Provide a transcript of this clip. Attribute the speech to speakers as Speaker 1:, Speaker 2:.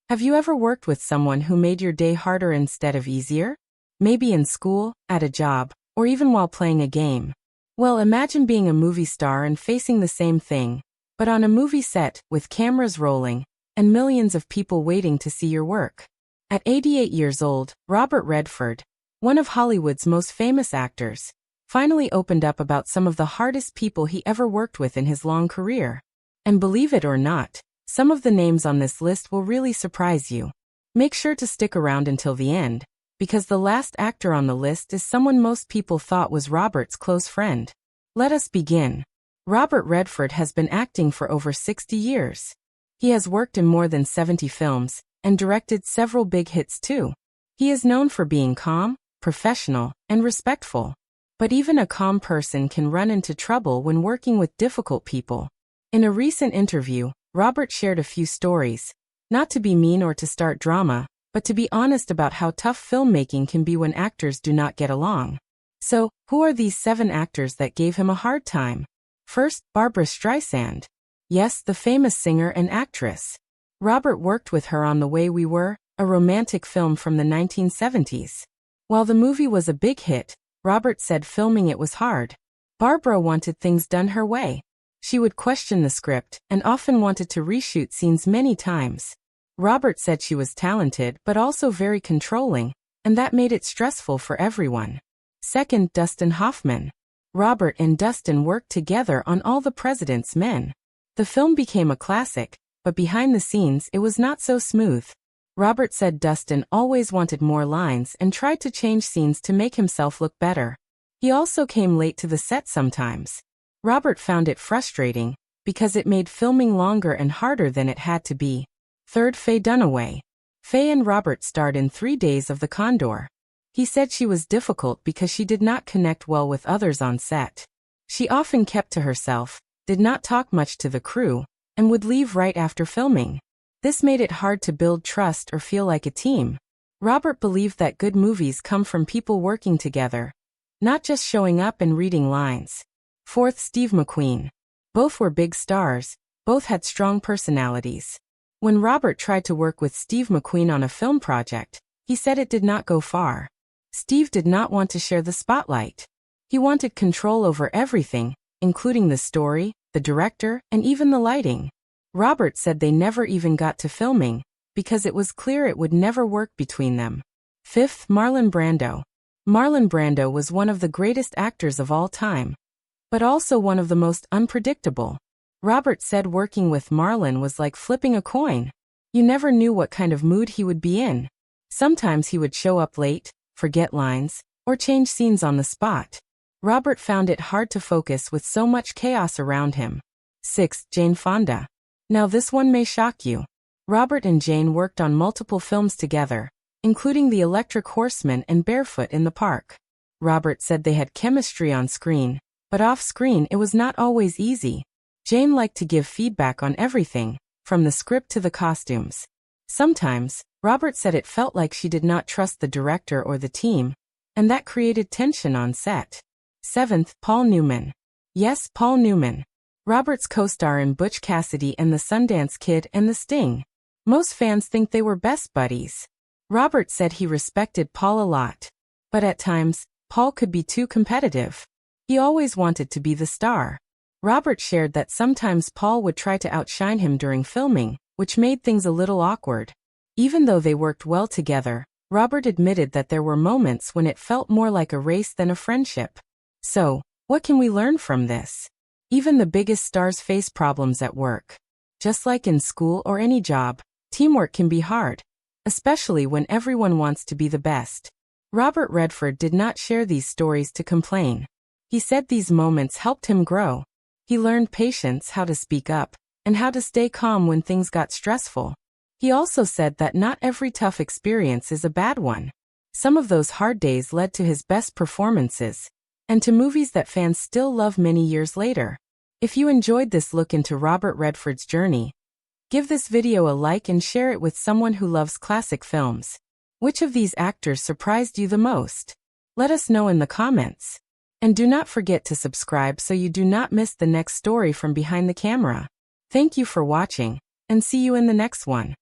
Speaker 1: Have you ever worked with someone who made your day harder instead of easier? Maybe in school, at a job, or even while playing a game. Well, imagine being a movie star and facing the same thing, but on a movie set, with cameras rolling, and millions of people waiting to see your work. At 88 years old, Robert Redford, one of Hollywood's most famous actors, finally opened up about some of the hardest people he ever worked with in his long career. And believe it or not, some of the names on this list will really surprise you. Make sure to stick around until the end, because the last actor on the list is someone most people thought was Robert's close friend. Let us begin. Robert Redford has been acting for over 60 years. He has worked in more than 70 films, and directed several big hits too. He is known for being calm, professional, and respectful. But even a calm person can run into trouble when working with difficult people. In a recent interview, Robert shared a few stories, not to be mean or to start drama, but to be honest about how tough filmmaking can be when actors do not get along. So, who are these 7 actors that gave him a hard time? First, Barbra Streisand. Yes, the famous singer and actress. Robert worked with her on The Way We Were, a romantic film from the 1970s. While the movie was a big hit, Robert said filming it was hard. Barbra wanted things done her way. She would question the script and often wanted to reshoot scenes many times. Robert said she was talented but also very controlling, and that made it stressful for everyone. Second, Dustin Hoffman. Robert and Dustin worked together on All the President's Men. The film became a classic, but behind the scenes it was not so smooth. Robert said Dustin always wanted more lines and tried to change scenes to make himself look better. He also came late to the set sometimes. Robert found it frustrating, because it made filming longer and harder than it had to be. Third, Faye Dunaway. Faye and Robert starred in 3 Days of the Condor. He said she was difficult because she did not connect well with others on set. She often kept to herself, did not talk much to the crew, and would leave right after filming. This made it hard to build trust or feel like a team. Robert believed that good movies come from people working together, not just showing up and reading lines. Fourth, Steve McQueen. Both were big stars, both had strong personalities. When Robert tried to work with Steve McQueen on a film project, he said it did not go far. Steve did not want to share the spotlight. He wanted control over everything, including the story, the director, and even the lighting. Robert said they never even got to filming, because it was clear it would never work between them. Fifth, Marlon Brando. Marlon Brando was one of the greatest actors of all time, but also one of the most unpredictable. Robert said working with Marlon was like flipping a coin. You never knew what kind of mood he would be in. Sometimes he would show up late, forget lines, or change scenes on the spot. Robert found it hard to focus with so much chaos around him. Sixth, Jane Fonda. Now this one may shock you. Robert and Jane worked on multiple films together, including The Electric Horseman and Barefoot in the Park. Robert said they had chemistry on screen, but off-screen it was not always easy. Jane liked to give feedback on everything, from the script to the costumes. Sometimes, Robert said it felt like she did not trust the director or the team, and that created tension on set. Seventh, Paul Newman. Yes, Paul Newman. Robert's co-star in Butch Cassidy and the Sundance Kid and The Sting. Most fans think they were best buddies. Robert said he respected Paul a lot, but at times, Paul could be too competitive. He always wanted to be the star. Robert shared that sometimes Paul would try to outshine him during filming, which made things a little awkward. Even though they worked well together, Robert admitted that there were moments when it felt more like a race than a friendship. So, what can we learn from this? Even the biggest stars face problems at work. Just like in school or any job, teamwork can be hard, especially when everyone wants to be the best. Robert Redford did not share these stories to complain. He said these moments helped him grow. He learned patience, how to speak up, and how to stay calm when things got stressful. He also said that not every tough experience is a bad one. Some of those hard days led to his best performances, and to movies that fans still love many years later. If you enjoyed this look into Robert Redford's journey, give this video a like and share it with someone who loves classic films. Which of these actors surprised you the most? Let us know in the comments. And do not forget to subscribe so you do not miss the next story from behind the camera. Thank you for watching, and see you in the next one.